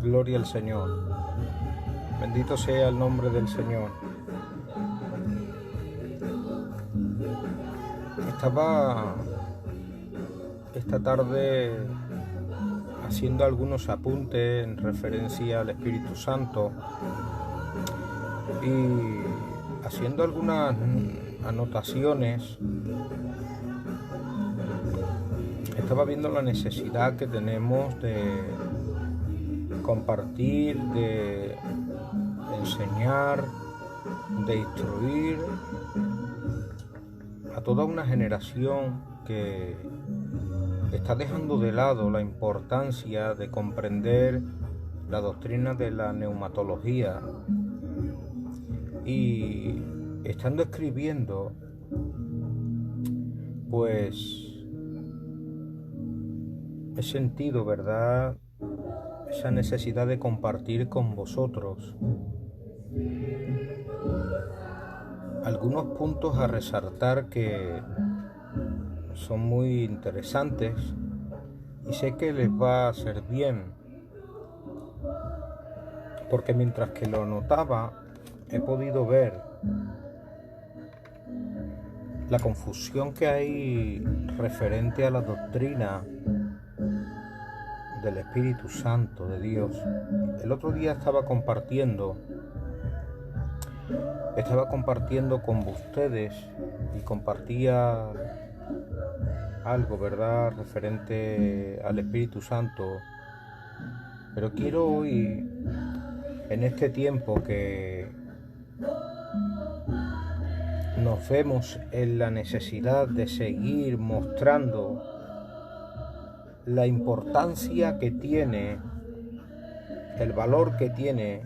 Gloria al Señor. Bendito sea el nombre del Señor. Estaba esta tarde haciendo algunos apuntes en referencia al Espíritu Santo y haciendo algunas anotaciones. Estaba viendo la necesidad que tenemos de compartir, de enseñar, de instruir a toda una generación que está dejando de lado la importancia de comprender la doctrina de la neumatología y estando escribiendo, pues he sentido, ¿verdad?, esa necesidad de compartir con vosotros algunos puntos a resaltar que son muy interesantes y sé que les va a hacer bien, porque mientras que lo anotaba he podido ver la confusión que hay referente a la doctrina del Espíritu Santo de Dios. El otro día estaba compartiendo con ustedes y compartía algo, ¿verdad?, referente al Espíritu Santo, pero quiero hoy, en este tiempo que nos vemos en la necesidad de seguir mostrando la importancia que tiene, el valor que tiene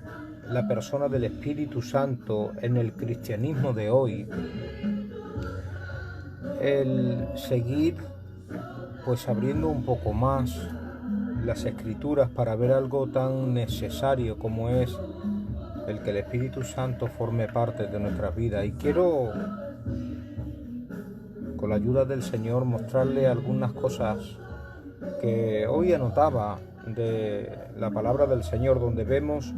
la persona del Espíritu Santo en el cristianismo de hoy, el seguir pues abriendo un poco más las Escrituras para ver algo tan necesario como es el que el Espíritu Santo forme parte de nuestra vida. Y quiero, con la ayuda del Señor, mostrarle algunas cosas que hoy anotaba de la palabra del Señor, donde vemos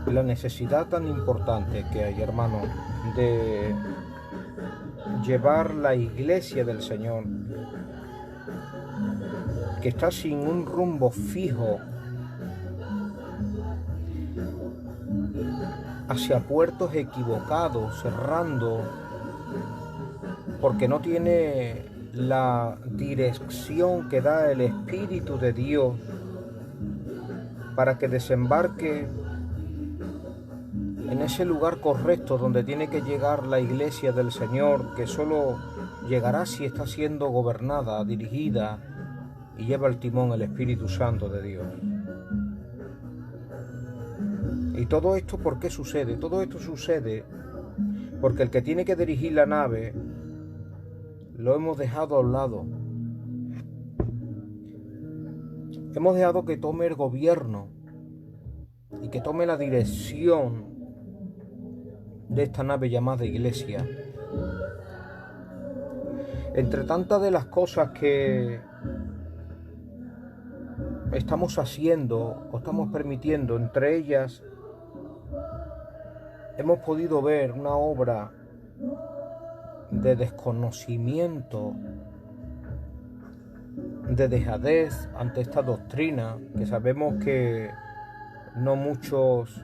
la necesidad tan importante que hay, hermano, de llevar la iglesia del Señor, que está sin un rumbo fijo hacia puertos equivocados, cerrando, porque no tiene la dirección que da el Espíritu de Dios para que desembarque en ese lugar correcto donde tiene que llegar la iglesia del Señor, que solo llegará si está siendo gobernada, dirigida y lleva el timón el Espíritu Santo de Dios. ¿Y todo esto por qué sucede? Todo esto sucede porque el que tiene que dirigir la nave lo hemos dejado a un lado. Hemos dejado que tome el gobierno y que tome la dirección de esta nave llamada iglesia. Entre tantas de las cosas que estamos haciendo o estamos permitiendo, entre ellas hemos podido ver una obra de desconocimiento, de dejadez ante esta doctrina, que sabemos que no muchos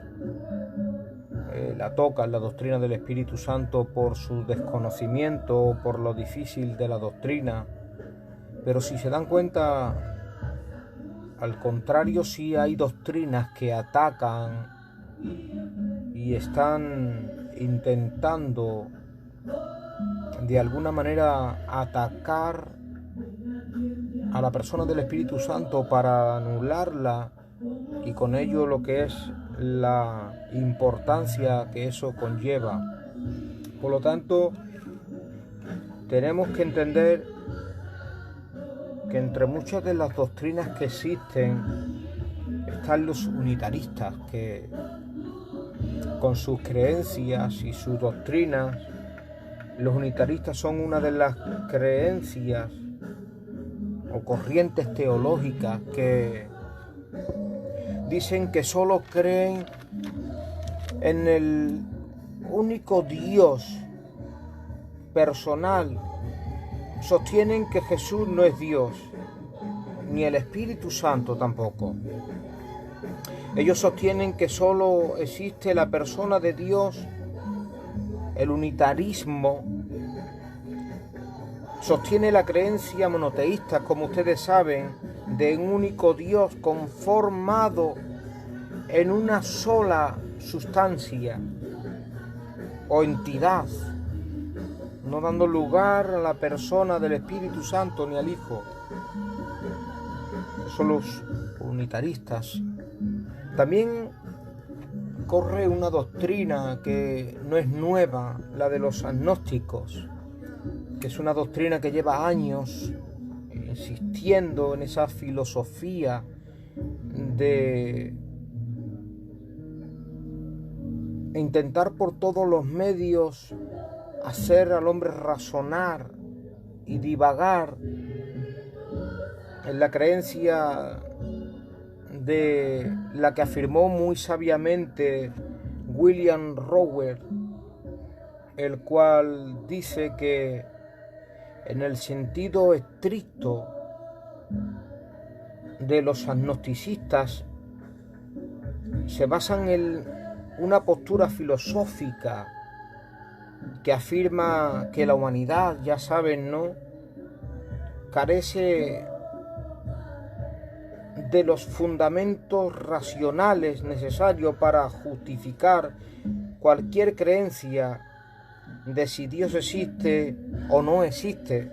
la tocan, la doctrina del Espíritu Santo, por su desconocimiento, por lo difícil de la doctrina. Pero si se dan cuenta, al contrario, sí hay doctrinas que atacan y están intentando de alguna manera atacar a la persona del Espíritu Santo para anularla, y con ello lo que es la importancia que eso conlleva. Por lo tanto, tenemos que entender que entre muchas de las doctrinas que existen están los unitaristas, que con sus creencias y sus doctrinas Los unitaristas son una de las creencias o corrientes teológicas que dicen que solo creen en el único Dios personal. Sostienen que Jesús no es Dios, ni el Espíritu Santo tampoco. Ellos sostienen que solo existe la persona de Dios. El unitarismo sostiene la creencia monoteísta, como ustedes saben, de un único Dios conformado en una sola sustancia o entidad, no dando lugar a la persona del Espíritu Santo ni al Hijo. Son los unitaristas. También corre una doctrina que no es nueva, la de los agnósticos, que es una doctrina que lleva años insistiendo en esa filosofía de intentar por todos los medios hacer al hombre razonar y divagar en la creencia de la que afirmó muy sabiamente William Rower, el cual dice que en el sentido estricto de los agnosticistas se basan en una postura filosófica que afirma que la humanidad, ya saben, ¿no?, carece de los fundamentos racionales necesarios para justificar cualquier creencia de si Dios existe o no existe.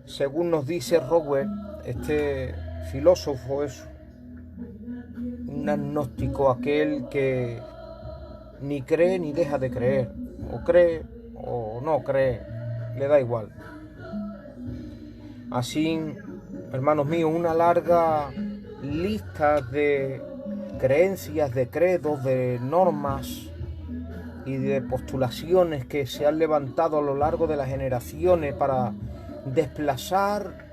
Según nos dice Rower, este filósofo es un agnóstico, aquel que ni cree ni deja de creer, o cree o no cree, le da igual. Así, hermanos míos, una larga lista de creencias, de credos, de normas y de postulaciones que se han levantado a lo largo de las generaciones para desplazar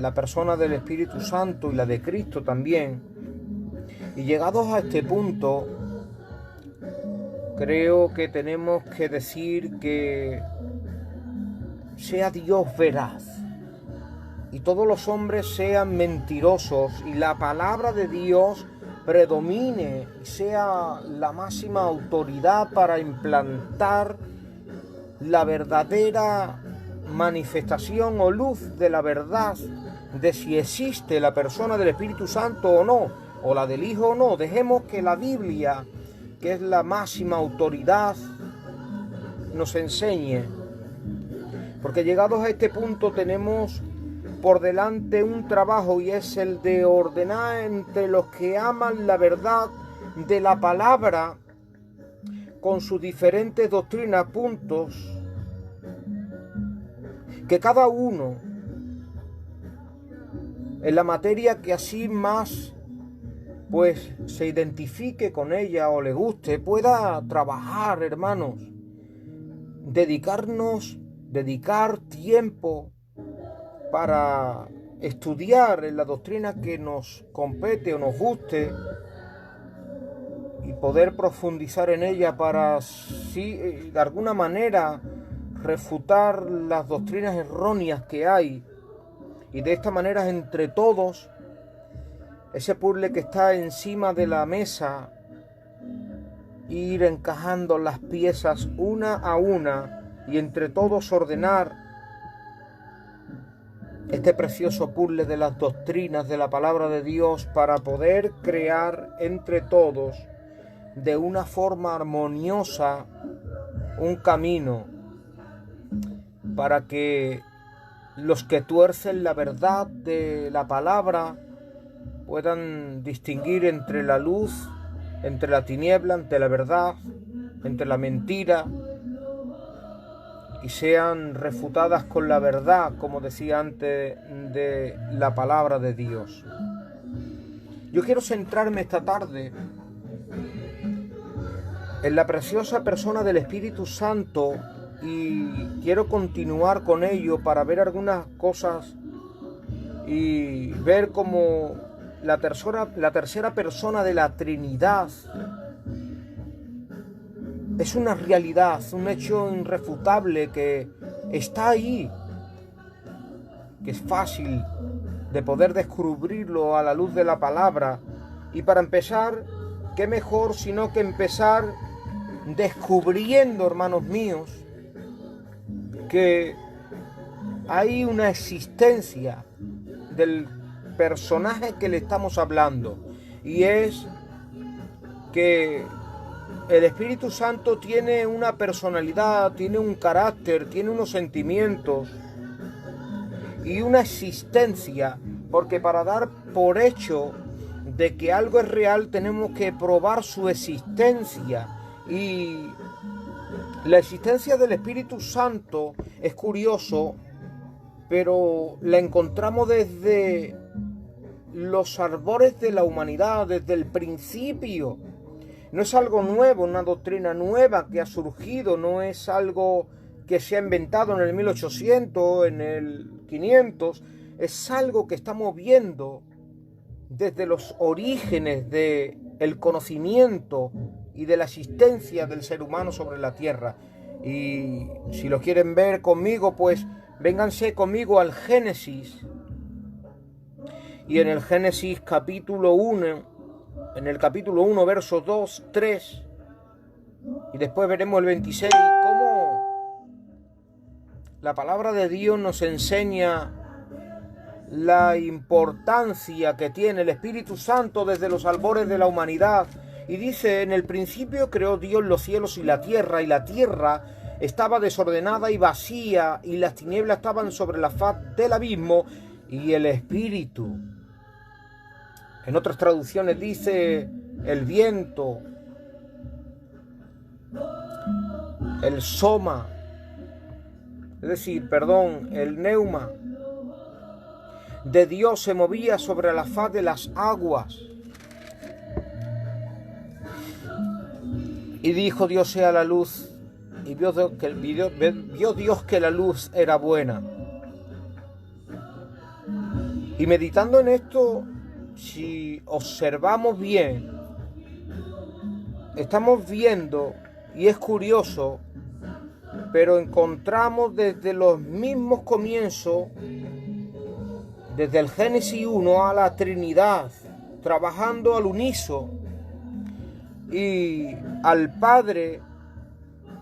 la persona del Espíritu Santo y la de Cristo también. Y llegados a este punto, creo que tenemos que decir que sea Dios veraz y todos los hombres sean mentirosos y la palabra de Dios predomine y sea la máxima autoridad para implantar la verdadera manifestación o luz de la verdad de si existe la persona del Espíritu Santo o no, o la del Hijo o no. Dejemos que la Biblia, que es la máxima autoridad, nos enseñe, porque llegados a este punto tenemos por delante un trabajo, y es el de ordenar entre los que aman la verdad de la palabra con sus diferentes doctrinas, puntos, que cada uno en la materia que así más pues se identifique con ella o le guste, pueda trabajar, hermanos, dedicar tiempo para estudiar en la doctrina que nos compete o nos guste y poder profundizar en ella para, sí, de alguna manera, refutar las doctrinas erróneas que hay, y de esta manera entre todos, ese puzzle que está encima de la mesa, ir encajando las piezas una a una y entre todos ordenar este precioso puzzle de las doctrinas de la palabra de Dios para poder crear entre todos de una forma armoniosa un camino para que los que tuercen la verdad de la palabra puedan distinguir entre la luz, entre la tiniebla, entre la verdad, entre la mentira, y sean refutadas con la verdad, como decía antes, de la palabra de Dios. Yo quiero centrarme esta tarde en la preciosa persona del Espíritu Santo y quiero continuar con ello para ver algunas cosas y ver cómo la tercera persona de la Trinidad es una realidad, un hecho irrefutable que está ahí, que es fácil de poder descubrirlo a la luz de la palabra. Y para empezar, qué mejor sino que empezar descubriendo, hermanos míos, que hay una existencia del personaje que le estamos hablando, y es que el Espíritu Santo tiene una personalidad, tiene un carácter, tiene unos sentimientos y una existencia, porque para dar por hecho de que algo es real tenemos que probar su existencia. Y la existencia del Espíritu Santo es curioso, pero la encontramos desde los albores de la humanidad, desde el principio. No es algo nuevo, una doctrina nueva que ha surgido, no es algo que se ha inventado en el 1800, en el 500, es algo que estamos viendo desde los orígenes del conocimiento y de la existencia del ser humano sobre la tierra. Y si lo quieren ver conmigo, pues vénganse conmigo al Génesis. Y en el Génesis capítulo 1, en el capítulo 1, versos 2, 3, y después veremos el 26, cómo la palabra de Dios nos enseña la importancia que tiene el Espíritu Santo desde los albores de la humanidad. Y dice: en el principio creó Dios los cielos y la tierra estaba desordenada y vacía, y las tinieblas estaban sobre la faz del abismo, y el Espíritu, en otras traducciones dice el viento, el soma, el neuma de Dios se movía sobre la faz de las aguas. Y dijo Dios: sea la luz. Y vio Dios que la luz era buena. Y meditando en esto, si observamos bien, estamos viendo, y es curioso, pero encontramos desde los mismos comienzos, desde el Génesis 1, a la Trinidad, trabajando al unísono, y al Padre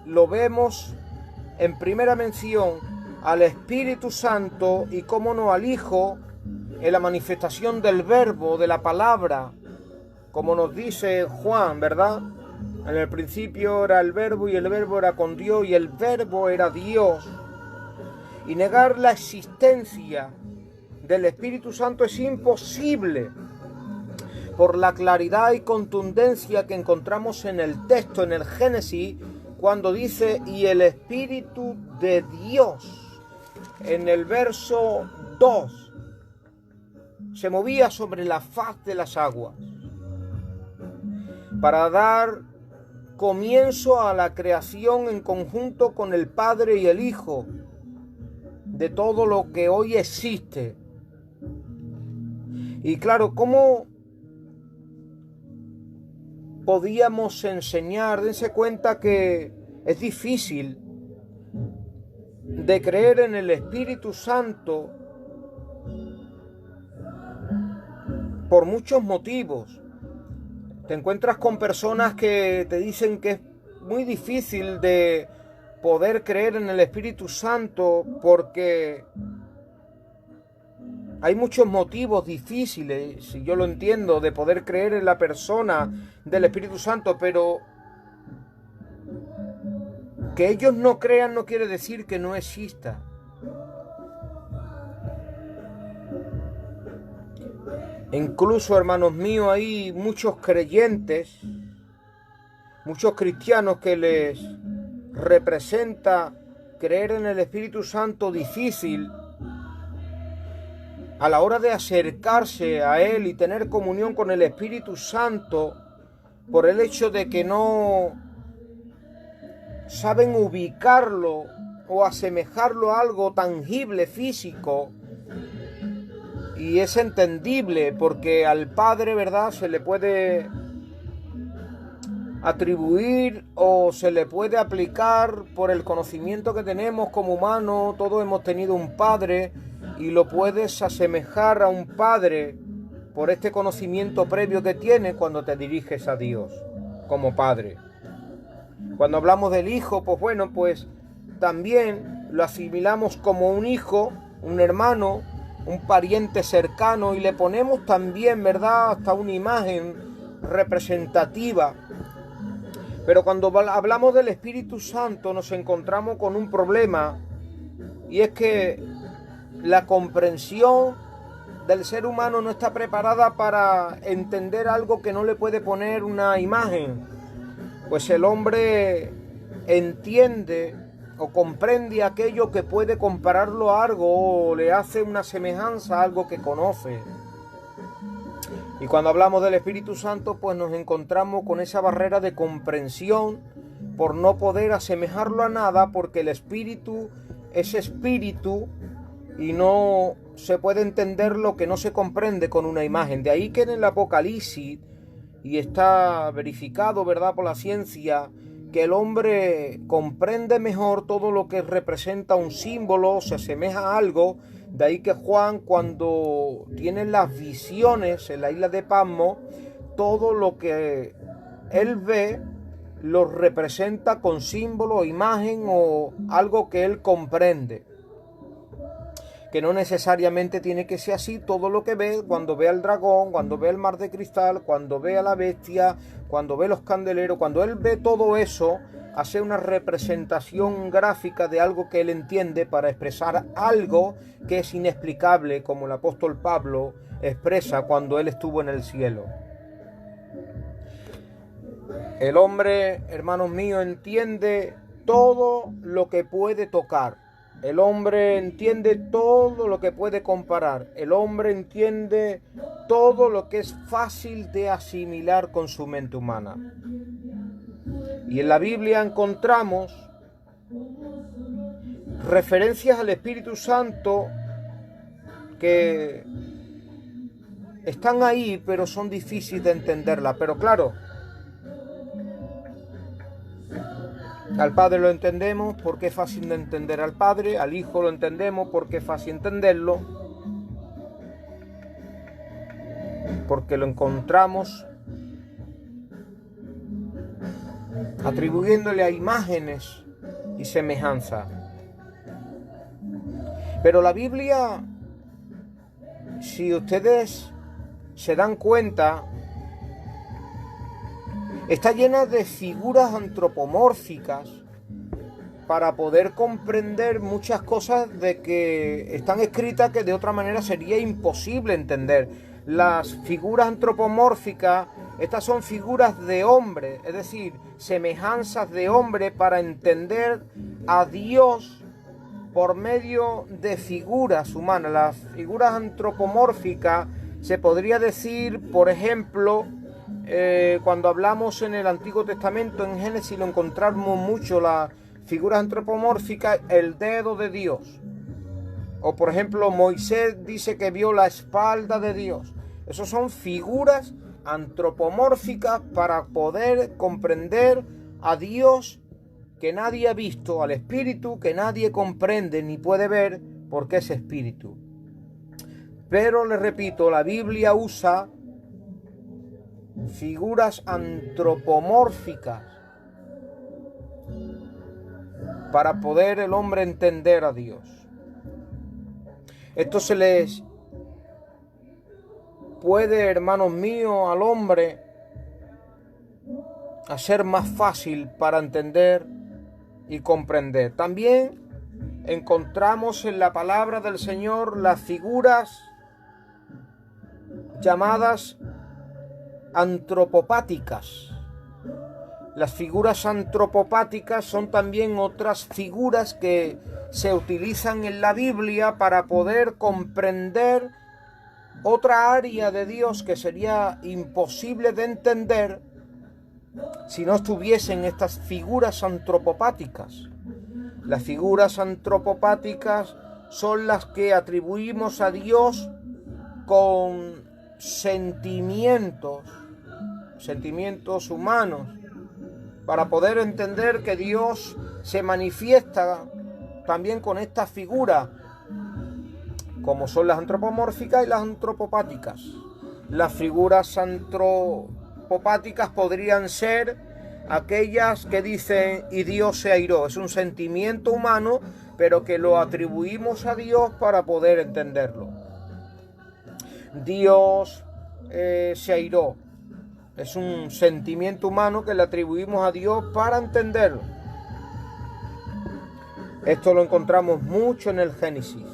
lo vemos en primera mención, al Espíritu Santo, y cómo no al Hijo, en la manifestación del verbo, de la palabra, como nos dice Juan, ¿verdad? En el principio era el verbo, y el verbo era con Dios, y el verbo era Dios. Y negar la existencia del Espíritu Santo es imposible, por la claridad y contundencia que encontramos en el texto, en el Génesis, cuando dice: y el Espíritu de Dios, en el verso 2, se movía sobre la faz de las aguas, para dar comienzo a la creación en conjunto con el Padre y el Hijo de todo lo que hoy existe. Y claro, ¿cómo podíamos enseñar? Dense cuenta que es difícil de creer en el Espíritu Santo por muchos motivos. Te encuentras con personas que te dicen que es muy difícil de poder creer en el Espíritu Santo porque hay muchos motivos difíciles, si yo lo entiendo, de poder creer en la persona del Espíritu Santo, pero que ellos no crean no quiere decir que no exista. Incluso, hermanos míos, hay muchos creyentes, muchos cristianos que les representa creer en el Espíritu Santo difícil a la hora de acercarse a Él y tener comunión con el Espíritu Santo, por el hecho de que no saben ubicarlo o asemejarlo a algo tangible, físico, y es entendible porque al Padre, ¿verdad?, se le puede atribuir o se le puede aplicar por el conocimiento que tenemos como humanos. Todos hemos tenido un Padre y lo puedes asemejar a un Padre por este conocimiento previo que tienes cuando te diriges a Dios como Padre. Cuando hablamos del Hijo, pues bueno, pues también lo asimilamos como un hijo, un hermano, un pariente cercano, y le ponemos también, ¿verdad?, hasta una imagen representativa. Pero cuando hablamos del Espíritu Santo nos encontramos con un problema, y es que la comprensión del ser humano no está preparada para entender algo que no le puede poner una imagen. Pues el hombre entiende o comprende aquello que puede compararlo a algo o le hace una semejanza a algo que conoce. Y cuando hablamos del Espíritu Santo, pues nos encontramos con esa barrera de comprensión por no poder asemejarlo a nada, porque el Espíritu es Espíritu y no se puede entender lo que no se comprende con una imagen. De ahí que en el Apocalipsis, y está verificado, ¿verdad?, por la ciencia, que el hombre comprende mejor todo lo que representa un símbolo, se asemeja a algo. De ahí que Juan, cuando tiene las visiones en la isla de Patmos, todo lo que él ve lo representa con símbolo, imagen o algo que él comprende. Que no necesariamente tiene que ser así todo lo que ve. Cuando ve al dragón, cuando ve el mar de cristal, cuando ve a la bestia, cuando ve los candeleros, cuando él ve todo eso, hace una representación gráfica de algo que él entiende para expresar algo que es inexplicable, como el apóstol Pablo expresa cuando él estuvo en el cielo. El hombre, hermanos míos, entiende todo lo que puede tocar. El hombre entiende todo lo que puede comparar. El hombre entiende todo lo que es fácil de asimilar con su mente humana. Y en la Biblia encontramos referencias al Espíritu Santo que están ahí, pero son difíciles de entenderlas. Pero claro, al Padre lo entendemos porque es fácil de entender al Padre, al Hijo lo entendemos porque es fácil entenderlo, porque lo encontramos atribuyéndole a imágenes y semejanza. Pero la Biblia, si ustedes se dan cuenta, está llena de figuras antropomórficas para poder comprender muchas cosas de que están escritas que de otra manera sería imposible entender. Las figuras antropomórficas, estas son figuras de hombre, es decir, semejanzas de hombre para entender a Dios por medio de figuras humanas. Las figuras antropomórficas se podría decir, por ejemplo, cuando hablamos en el Antiguo Testamento, en Génesis, lo encontramos mucho, las figuras antropomórficas, el dedo de Dios. O por ejemplo, Moisés dice que vio la espalda de Dios. Esas son figuras antropomórficas para poder comprender a Dios que nadie ha visto, al Espíritu que nadie comprende ni puede ver porque es Espíritu. Pero les repito, la Biblia usa figuras antropomórficas para poder el hombre entender a Dios. Esto se les puede, hermanos míos, al hombre hacer más fácil para entender y comprender. También encontramos en la palabra del Señor las figuras llamadas antropopáticas. Las figuras antropopáticas son también otras figuras que se utilizan en la Biblia para poder comprender otra área de Dios que sería imposible de entender si no estuviesen estas figuras antropopáticas. Las figuras antropopáticas son las que atribuimos a Dios con sentimientos humanos, para poder entender que Dios se manifiesta también con estas figuras, como son las antropomórficas y las antropopáticas. Las figuras antropopáticas podrían ser aquellas que dicen "y Dios se airó". Es un sentimiento humano, pero que lo atribuimos a Dios para poder entenderlo. Dios se airó. Es un sentimiento humano que le atribuimos a Dios para entenderlo. Esto lo encontramos mucho en el Génesis.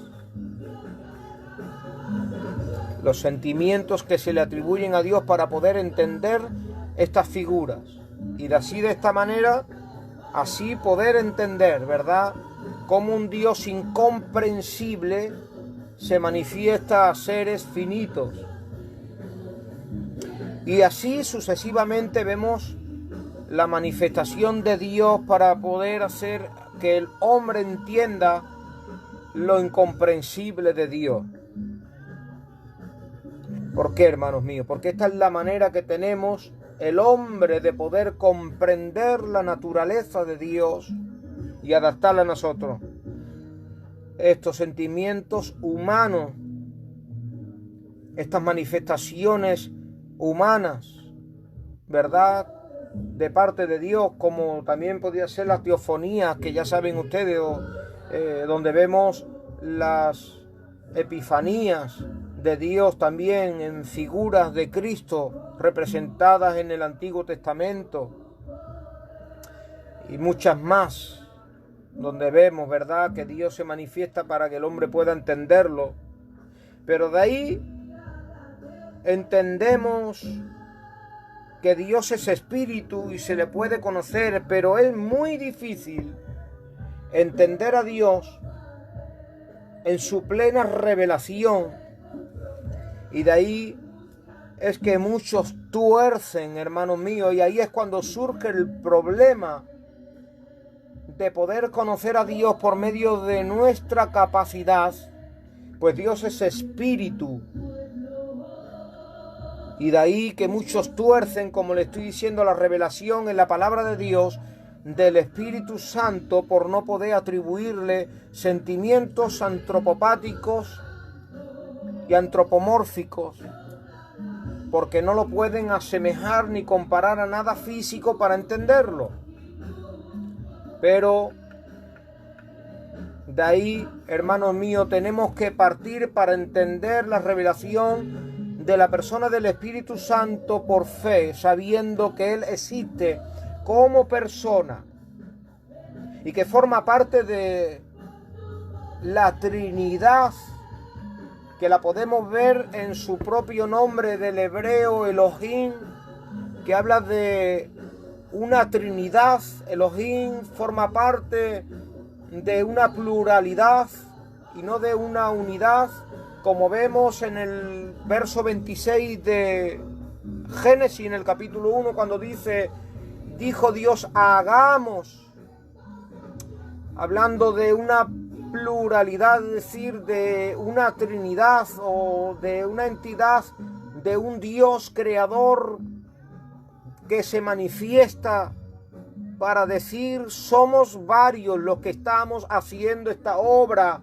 Los sentimientos que se le atribuyen a Dios para poder entender estas figuras. Y de esta manera, así poder entender, ¿verdad?, cómo un Dios incomprensible se manifiesta a seres finitos. Y así sucesivamente vemos la manifestación de Dios para poder hacer que el hombre entienda lo incomprensible de Dios. ¿Por qué, hermanos míos? Porque esta es la manera que tenemos el hombre de poder comprender la naturaleza de Dios y adaptarla a nosotros. Estos sentimientos humanos, estas manifestaciones humanas, ¿verdad?, de parte de Dios, como también podría ser la teofonía, que ya saben ustedes, donde vemos las epifanías de Dios también en figuras de Cristo representadas en el Antiguo Testamento, y muchas más, donde vemos, ¿verdad?, que Dios se manifiesta para que el hombre pueda entenderlo. Pero de ahí entendemos que Dios es espíritu y se le puede conocer, pero es muy difícil entender a Dios en su plena revelación. Y de ahí es que muchos tuercen, hermanos míos, y ahí es cuando surge el problema de poder conocer a Dios por medio de nuestra capacidad, pues Dios es espíritu. Y de ahí que muchos tuercen, como le estoy diciendo, la revelación en la palabra de Dios del Espíritu Santo, por no poder atribuirle sentimientos antropopáticos y antropomórficos, porque no lo pueden asemejar ni comparar a nada físico para entenderlo. Pero de ahí, hermanos míos, tenemos que partir para entender la revelación de la persona del Espíritu Santo por fe, sabiendo que Él existe como persona y que forma parte de la Trinidad, que la podemos ver en su propio nombre del hebreo Elohim, que habla de una Trinidad. Elohim forma parte de una pluralidad y no de una unidad, como vemos en el verso 26 de Génesis, en el capítulo 1, cuando dijo Dios, hagamos, hablando de una pluralidad, es decir, de una Trinidad o de una entidad, de un Dios creador que se manifiesta para decir, somos varios los que estamos haciendo esta obra.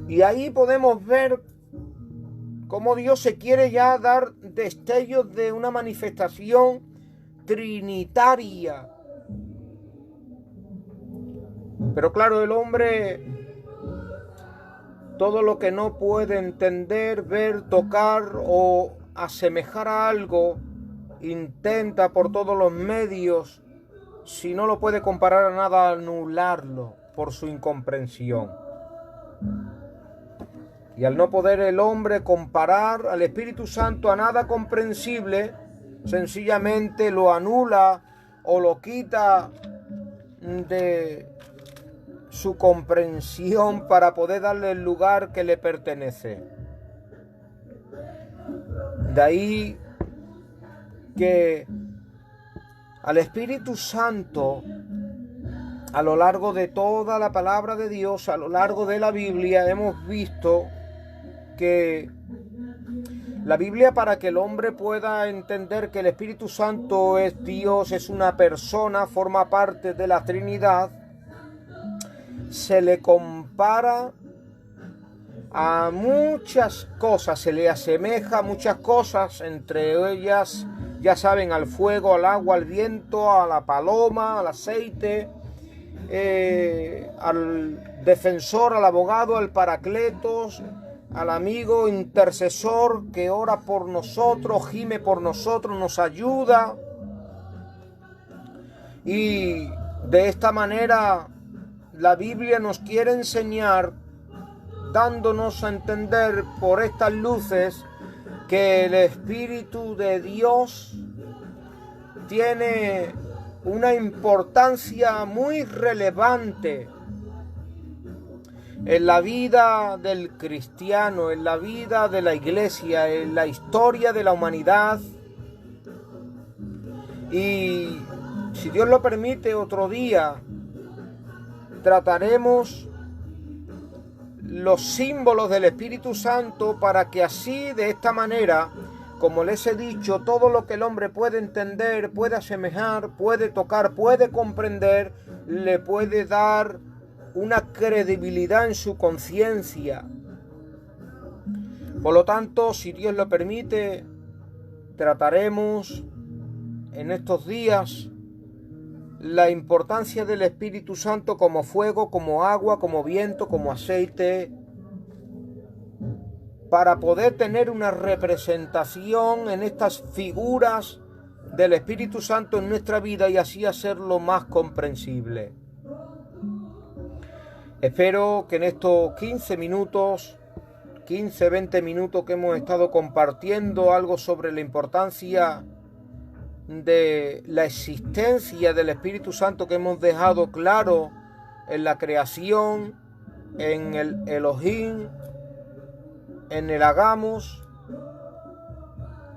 Y ahí podemos ver cómo Dios se quiere ya dar destellos de una manifestación trinitaria. Pero claro, el hombre, todo lo que no puede entender, ver, tocar o asemejar a algo, intenta por todos los medios, si no lo puede comparar a nada, anularlo por su incomprensión. Y al no poder el hombre comparar al Espíritu Santo a nada comprensible, sencillamente lo anula o lo quita de su comprensión para poder darle el lugar que le pertenece. De ahí que al Espíritu Santo, a lo largo de toda la palabra de Dios, a lo largo de la Biblia, hemos visto que la Biblia, para que el hombre pueda entender que el Espíritu Santo es Dios, es una persona, forma parte de la Trinidad, se le compara a muchas cosas, se le asemeja a muchas cosas, entre ellas, ya saben, al fuego, al agua, al viento, a la paloma, al aceite, al defensor, al abogado, al paracletos, al amigo intercesor que ora por nosotros, gime por nosotros, nos ayuda. Y de esta manera la Biblia nos quiere enseñar, dándonos a entender por estas luces, que el Espíritu de Dios tiene una importancia muy relevante en la vida del cristiano, en la vida de la iglesia, en la historia de la humanidad. Y si Dios lo permite, otro día trataremos los símbolos del Espíritu Santo, para que así, de esta manera, como les he dicho, todo lo que el hombre puede entender, puede asemejar, puede tocar, puede comprender, le puede dar una credibilidad en su conciencia. Por lo tanto, si Dios lo permite, trataremos en estos días la importancia del Espíritu Santo como fuego, como agua, como viento, como aceite, para poder tener una representación en estas figuras del Espíritu Santo en nuestra vida y así hacerlo más comprensible. Espero que en estos 15, 20 minutos que hemos estado compartiendo algo sobre la importancia de la existencia del Espíritu Santo, que hemos dejado claro en la creación, en el Elohim, en el Hagamos,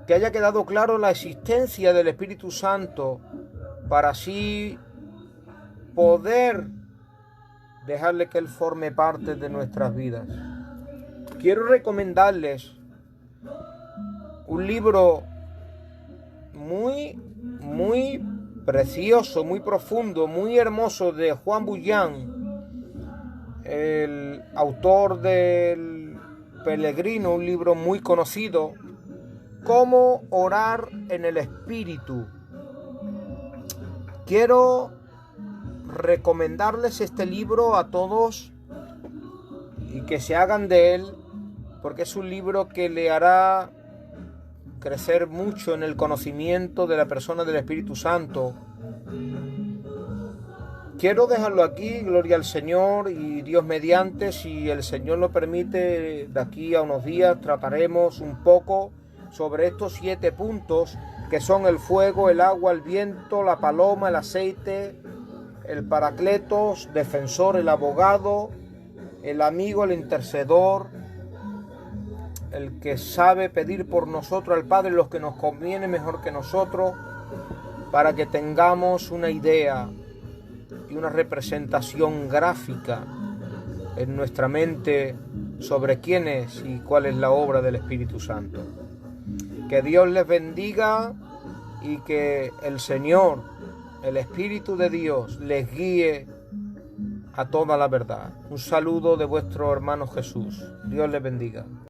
que haya quedado claro la existencia del Espíritu Santo, para así poder dejarle que Él forme parte de nuestras vidas. Quiero recomendarles un libro muy precioso, muy profundo, muy hermoso, de Juan Bunyan, el autor del Peregrino, un libro muy conocido, Cómo orar en el Espíritu. Quiero recomendarles este libro a todos y que se hagan de él, porque es un libro que le hará crecer mucho en el conocimiento de la persona del Espíritu Santo. Quiero dejarlo aquí, gloria al Señor, y Dios mediante, si el Señor lo permite, de aquí a unos días trataremos un poco sobre estos 7 puntos, que son el fuego, el agua, el viento, la paloma, el aceite, el paracletos, defensor, el abogado, el amigo, el intercedor, el que sabe pedir por nosotros al Padre lo que nos conviene mejor que nosotros, para que tengamos una idea y una representación gráfica en nuestra mente sobre quién es y cuál es la obra del Espíritu Santo. Que Dios les bendiga y que el Señor, el Espíritu de Dios, les guíe a toda la verdad. Un saludo de vuestro hermano Jesús. Dios les bendiga.